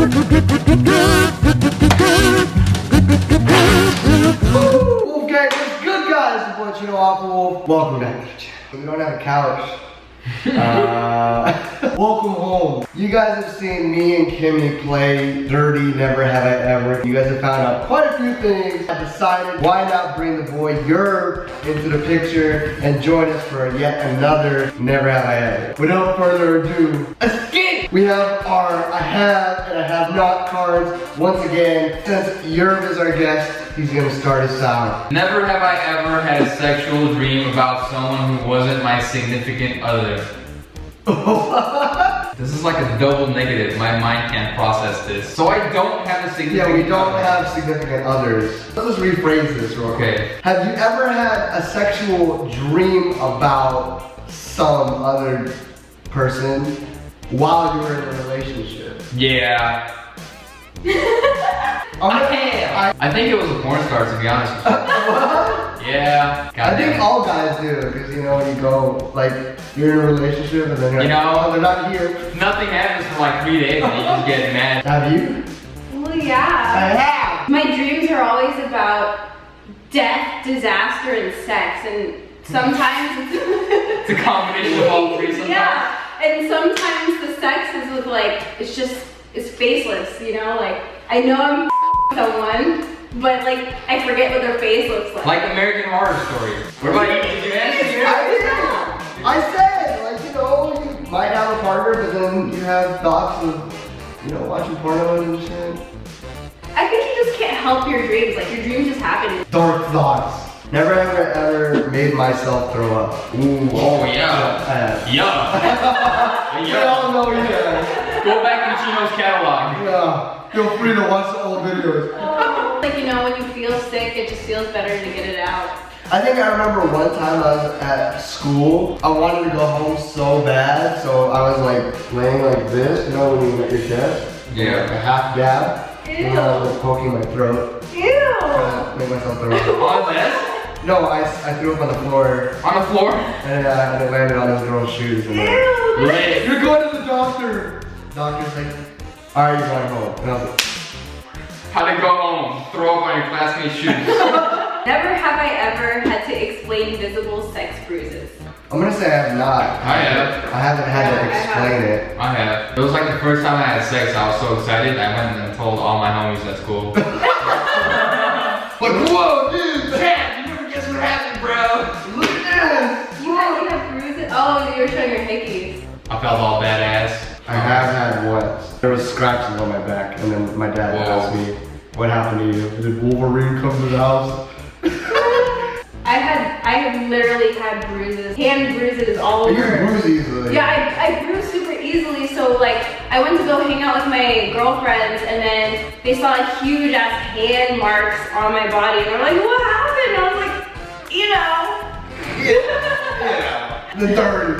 Wolf gang, what's good, guys? It's your boy ChinoAlphaWolf. Welcome back to the channel. We don't have a couch. Welcome home. You guys have seen me and Kimmy play Dirty Never Have I Ever. You guys have found out quite a few things. I decided why not bring the boy Yer into the picture and join us for yet another Never Have I Ever. Without further ado, escape! We have our I have and I have not cards. Once again, since Yerv is our guest, he's gonna start us out. Never have I ever had a sexual dream about someone who wasn't my significant other. This is like a double negative. My mind can't process this. So I don't have a significant other. Yeah, we don't have significant others. Let's just rephrase this real quick. Okay. Have you ever had a sexual dream about some other person while you were in a relationship? Yeah. I think it was a porn star, to be honest with you. What? Yeah. I think all guys do, because you know when you go, like, you're in a relationship and then you're like, oh, they're not here. Nothing happens for like 3 days and you just get mad. Have you? Well, yeah. I have. My dreams are always about death, disaster, and sex, and sometimes It's a combination of all three sometimes. Yeah, and sometimes the sex is with like, it's faceless, you know? Like, I know I'm someone, but like, I forget what their face looks like. Like American Horror Story. What about you? Did you answer it? I said, like, you know, you might have a partner, but then you have thoughts of, you know, watching porno and shit. I think you just can't help your dreams. Like, your dreams just happen. Dark thoughts. Never ever made myself throw up. Ooh, oh yeah. Yeah. We all know yeah. Go back in Chino's catalog. Yeah. Feel free to watch the old videos. Like, you know, when you feel sick, it just feels better to get it out. I think I remember one time I was at school. I wanted to go home so bad, so I was like laying like this, you know, when you get your chest? Yeah. Like a half dab. Ew. And I was like poking my throat. Ew. Trying to make myself throw up. On this? No, I threw up on the floor. On the floor? And it landed on this girl's shoes. And Ew. Lit. you're going to the doctor. Doctor's like, alright, you're going home. And I was like, How to go home, throw up on your classmate's shoes. Never have I ever had to explain visible sex bruises. I'm gonna say I have not. I have. I haven't had Yeah, to I explain it. I have. It was like the first time I had sex, I was so excited, I went and told all my homies at school. Like, whoa, dude! Chad, you never guess what happened, bro. Look at this! You have bruises? Oh, you were showing your hickeys. I felt all badass. I have had once. There was scratches on my back, and then my dad Whoa. asked me, what happened to you? Did Wolverine come to the house? I have literally had bruises, hand bruises all You over. bruise easily. Yeah, I bruise super easily, so like, I went to go hang out with my girlfriends and then they saw huge ass hand marks on my body and they're like, what happened? And I was like, you know. Yeah. The dirty.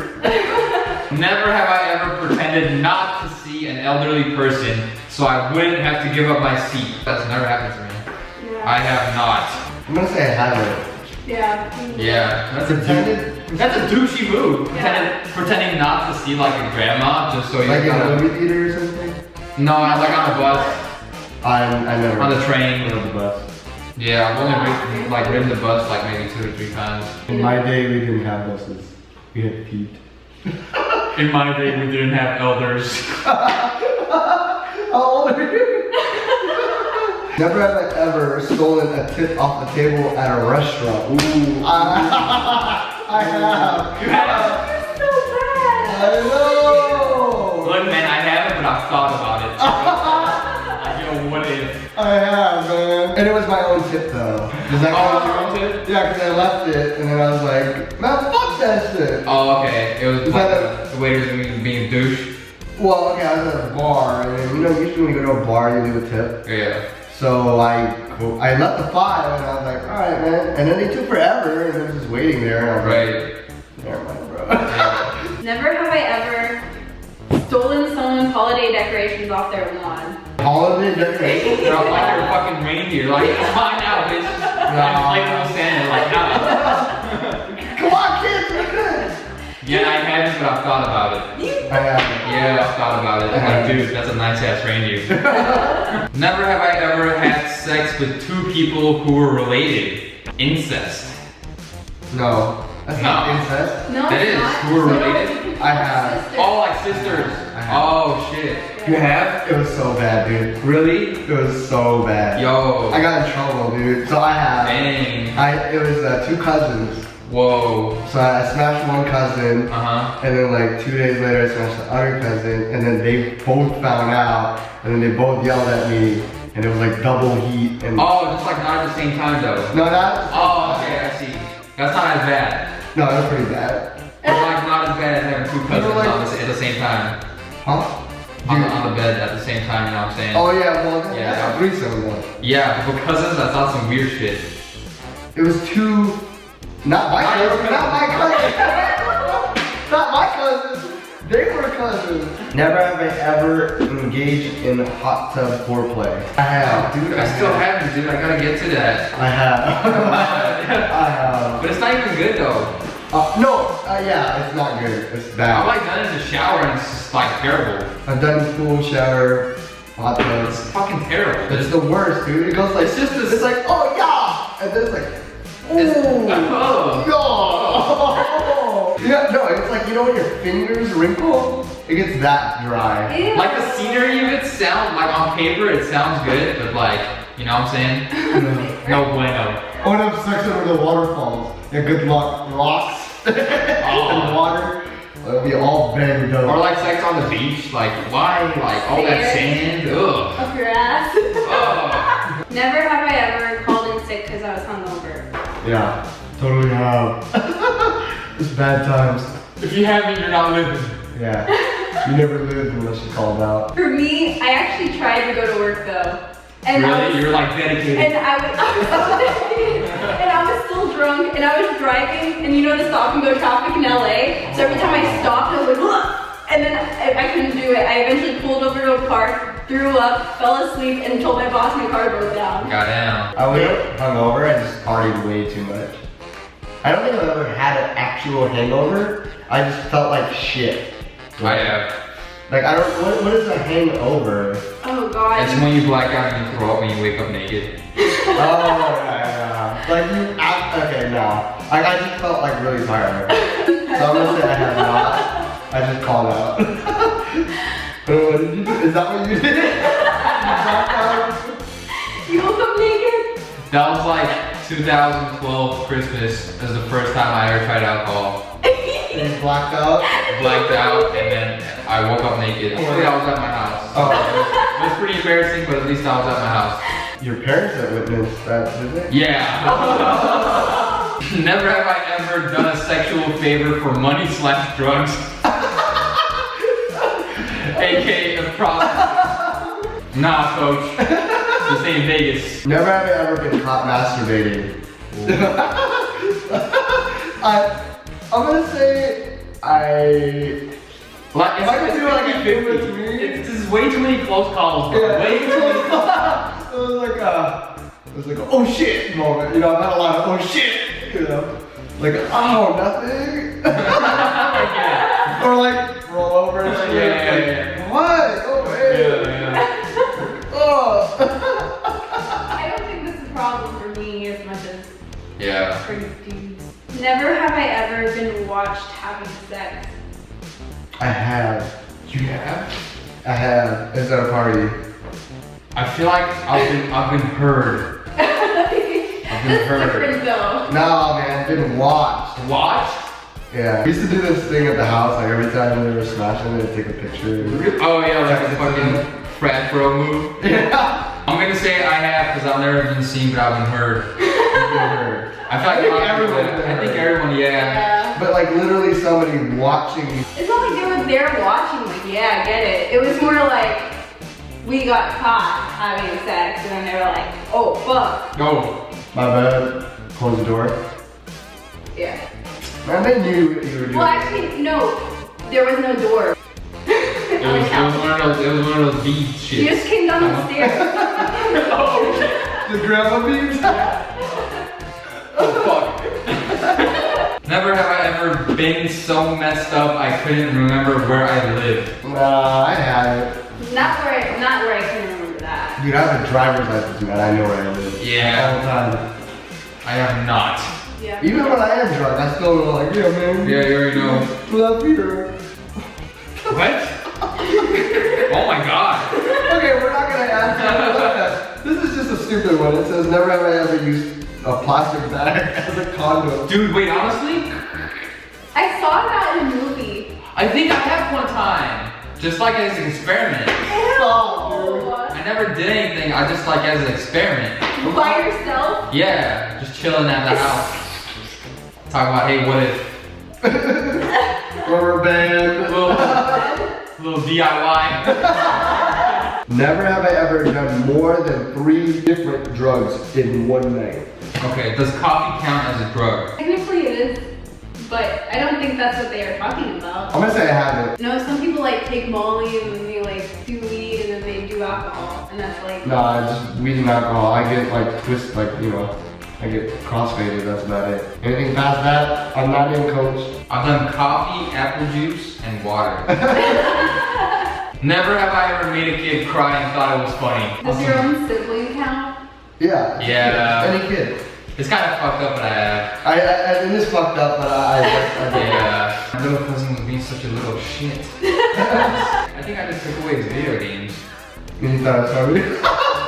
Never have I ever pretended not to see an elderly person so I wouldn't have to give up my seat. That's never happened to me. Yeah. I have not. I'm gonna say I haven't. Yeah. Yeah, that's a douchey move. Pretending not to see like a grandma just so you Like in a can. movie theater or something? No, like on the bus, I never. on the train. On the bus. Yeah, I've only ridden the bus like maybe 2 or 3 times. In my day, we didn't have buses. We had feet. In my day, we didn't have elders. How old are you? Never have I ever stolen a tip off the table at a restaurant. Ooh. I have. You have? You're so bad. I know. Look, man, I haven't, but I've thought about it. Like, yo, what if? I have, man. And it was my own tip, though. Does that count? your own tip? Yeah, because I left it, and then I was like, man, fuck that shit. Oh, okay. It was Is like that the waiters being a douche. Well, okay, I was at a bar, and you know, usually when you go to a bar, you leave a tip. Yeah. So I left the file, and I was like, all right, man. And then they took forever, and they were just waiting there, and I was like, never mind, bro. Yeah. Never have I ever stolen someone's holiday decorations off their lawn. Holiday decorations? They're all like your fucking reindeer. Like, it's mine now, bitch. And like little Santa, like, nah. Come on, kids, we're good. Yeah, I haven't, but I've thought about it. I haven't. Yeah, I've thought about it. I'm like, dude, that's a nice ass reindeer. Never have I ever had sex with two people who were related. Incest. No. That's not incest. No, That it's is. not. Who are related? I have. Sisters. Oh, like sisters. Oh shit. You have? It was so bad, dude. Really? It was so bad. Yo. I got in trouble, dude. So I have. Dang. It was two cousins. Whoa. So I smashed one cousin, Uh-huh. and then like 2 days later I smashed the other cousin, and then they both found out, and then they both yelled at me, and it was like double heat. And Oh, just like not at the same time though. no, not. Oh, okay, I see. That's not as bad. No, that was pretty bad. It's like not as bad as having two cousins like- at the same time. Huh? On the bed at the same time, you know what I'm saying? Oh yeah, well, Yeah. that's a threesome though. Yeah, but for cousins, that's not some weird shit. It was two. Not my cousins. Not my cousins. Not my cousins. They were cousins. Never have I ever engaged in hot tub foreplay. I have, dude. I still haven't, dude. I gotta get to that. I have. I have. But it's not even good though. No. Yeah, it's not good. It's bad. I've like done it in the shower and it's just like terrible. I've done pool, shower, hot It's tubs. fucking terrible. It's the worst, dude. It goes like It's just this- It's like, oh yeah, and then it's like, It's- ooh. oh. Yeah, no, it's like, you know when your fingers wrinkle? It gets that dry. Ew. Like the scenery of it sounds like on paper it sounds good, but like, you know what I'm saying? No bueno. I want to have sex over the waterfalls. Yeah, good luck. Rocks and water. It'll be all very dope. Or like sex on the beach, like why? Like all that sand, ugh. Up your ass. Ugh. Never have I ever called in sick because I was hungover. Yeah, totally have. It's bad times. If you haven't, you're not living. Yeah. You never lived unless you called out. For me, I actually tried to go to work though. And I Really? was, You're like dedicated. and I was and I was still drunk and I was driving and you know the stop and go traffic in LA? So every time I stopped I was like, "Ugh," and then I couldn't do it. I eventually pulled over to a park, threw up, fell asleep, and told my boss my car broke down. Goddamn. I was hungover, I just partied way too much. I don't think I've ever had an actual hangover. I just felt like shit. I have. Like, I don't, what is a hangover? Oh god. It's when you black out and you throw up when you wake up naked. Oh, yeah. Like you act, okay, no. I just felt like really tired. So I'm gonna say I have not. I just called out. What did you do? Is that what you did? You woke up naked? That was like 2012 Christmas. That was the first time I ever tried alcohol. You blacked out? Blacked out and then I woke up naked. Hopefully I was at my house. Oh. It was pretty embarrassing, but at least I was at my house. Your parents that witnessed that, did they? Yeah. Never have I ever done a sexual favor for money/drugs. AKA a prostitute. Nah, coach. This ain't Vegas. Never have I ever been caught masturbating. I'm gonna say Like, If I could do like a thing with me. This is way too many close calls, bro. Yeah. Way too many close It was like a oh shit moment, you know, I've had a lot of oh shit, you know. Like oh nothing. Yeah. Or like roll over and like, Yeah. what? Oh hey. Oh. I don't think this is a problem for me as much as Yeah. for dudes. Never have I ever been watched having sex. I have. You have? I have. Is that a party? I feel like I've been heard. That's heard. different though. No man, been watched. Watched? Yeah. We used to do this thing at the house, like every time we were smashing, they'd take a picture. Oh yeah, like a fucking frat bro move. Yeah. I'm gonna say I have because I've never been seen, but I've been heard. I feel like I think everyone, yeah. Yeah. But like literally somebody watching. It's not like they were there watching, like, yeah, I get it. It was more like we got caught having sex and then they were like, oh fuck. Go. My bad. Close the door. Yeah. Man, they knew what you were doing. Well actually, no. There was no door. It was one of those bead shits. You just came down the stairs. Oh shit. The grandma beans? Oh fuck. Never have I ever been so messed up I couldn't remember where I lived. Nah, I haven't. Not where I can remember that. Dude, I have a driver's license, man. I know where I live. Yeah. All the time. I have not. Yeah. Even when I am drunk, I still go like, yeah, man. Yeah, you already know. Pull up here. What? Oh my god. Okay, we're not gonna answer that. This is just a stupid one. It says, never have I ever used a plastic bag as a condom. Dude, wait, honestly? I saw that in a movie. I think I have one time. Just like as an experiment. Stop, dude. I never did anything, I just like as an experiment. By yourself? Yeah, just chilling at the house. Talk about, hey, what if? Rubber band. Little DIY. Never have I ever done more than 3 different drugs in one night. Okay, does coffee count as a drug? Technically it is, but I don't think that's what they are talking about. I'm gonna say I haven't. No, some people like take Molly and then they like do weed and then they do alcohol, and that's like. Nah, just weed and alcohol. I get like twist, like, you know, I get crossfaded, that's about it. Anything past that, I'm not in, coach. I've done coffee, apple juice, and water. Never have I ever made a kid cry and thought it was funny. Does your own sibling count? Yeah. Yeah. Any kid. It's kind of fucked up, but I have. It is fucked up, but I Yeah. My little cousin was being such a little shit. I think I just took away his video games. You thought I was sorry?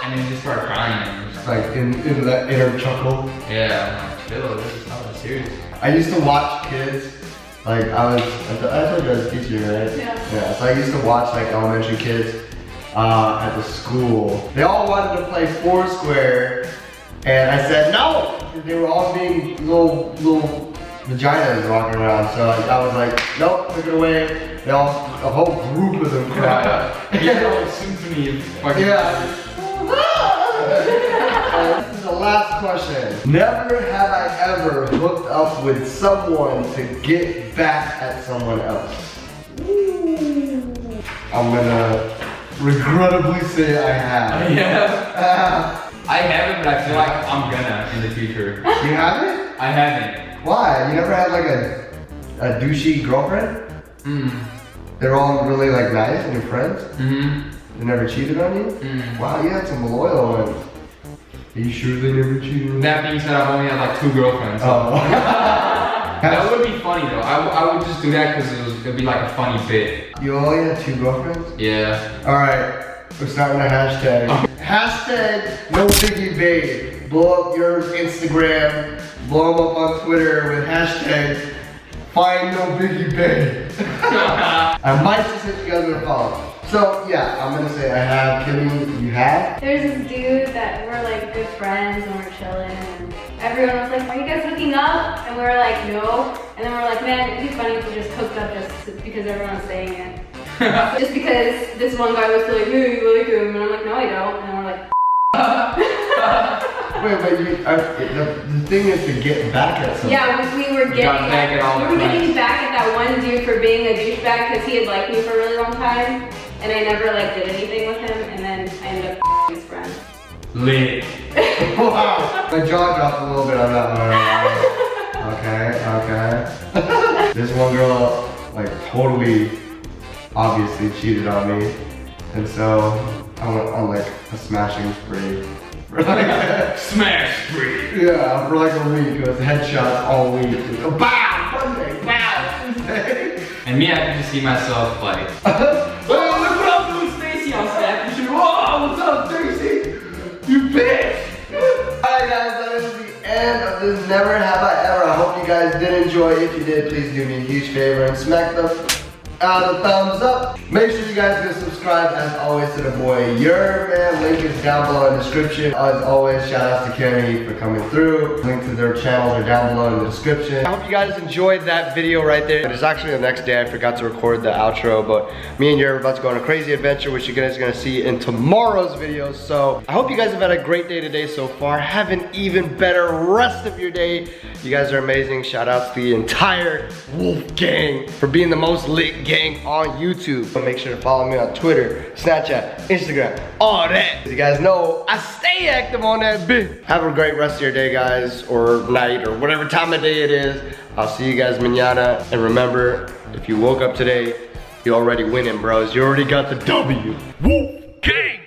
And then he just started crying. Like into that inner chuckle. Yeah, I'm like, chill, this is not that serious. I used to watch kids. Like I told you I was a teacher, right? Yeah. So I used to watch like elementary kids at the school. They all wanted to play Foursquare, and I said no. They were all being little vaginas walking around. So I was like, nope, took it away. They all, a whole group of them cried. Yeah, symphony of fucking. Yeah. This is the last question. Never have I ever hooked up with someone to get back at someone else. I'm gonna regrettably say I have. Yeah. I haven't, but I feel like I'm gonna in the future. You haven't? I haven't. Why? You never had like a douchey girlfriend? Mm. They're all really like nice and your friends? Mm-hmm. They never cheated on you? Mm. Wow, you had some loyal ones. Are you sure they never cheated on you? That being said, I've only had like 2 girlfriends. So. Oh. That would be funny though. I would just do that because it would be like a funny bit. You only had 2 girlfriends? Yeah. Alright, we're starting a hashtag. Hashtag no biggie babe. Blow up your Instagram, blow them up on Twitter with hashtag find no biggie babe. I might just hit you guys with a follow. So yeah, I'm gonna say I have. Kimmy, you have? There's this dude that we're like good friends and we're chilling, and everyone was like, are you guys hooking up? And we were like, no. And then we're like, man, it'd be funny if we just hooked up just because everyone's saying it. Just because this one guy was like, hey, you like him? And I'm like, no, I don't. And then we're like, Wait, but the thing is to get back at someone. yeah, we were getting back at all the getting back at that one dude for being a douchebag because he had liked me for a really long time, and I never like did anything with him, and then I ended up his friend. Lit. Wow, my jaw dropped a little bit on that one. Okay. This one girl, like, totally, obviously cheated on me, and so I went on like a smashing spree. Smash spree. Yeah, for like a week. It was headshots all week. Bow! Monday, bow! Tuesday. And me, I can just see myself like, Oh, look what I'm doing, Stacy on Snap. You should, whoa, what's up, Stacy? You bitch! Alright guys, that is the end of this Never Have I Ever. I hope you guys did enjoy. If you did, please do me a huge favor and smack the thumbs up. Make sure you guys go subscribe as always to the boy Your Man. Link is down below in the description. As always, shout out to Kenny for coming through. Link to their channels are down below in the description. I hope you guys enjoyed that video right there. It is actually the next day. I forgot to record the outro, but me and Your are about to go on a crazy adventure, which you guys are gonna see in tomorrow's video. So I hope you guys have had a great day today so far. Have an even better rest of your day. You guys are amazing. Shout out to the entire Wolf gang for being the most lit gang on YouTube. So make sure to follow me on Twitter, Snapchat, Instagram, all that. As you guys know, I stay active on that bit. Have a great rest of your day, guys, or night, or whatever time of day it is. I'll see you guys mañana. And remember, if you woke up today, you're already winning, bros. You already got the W. Wolf Gang!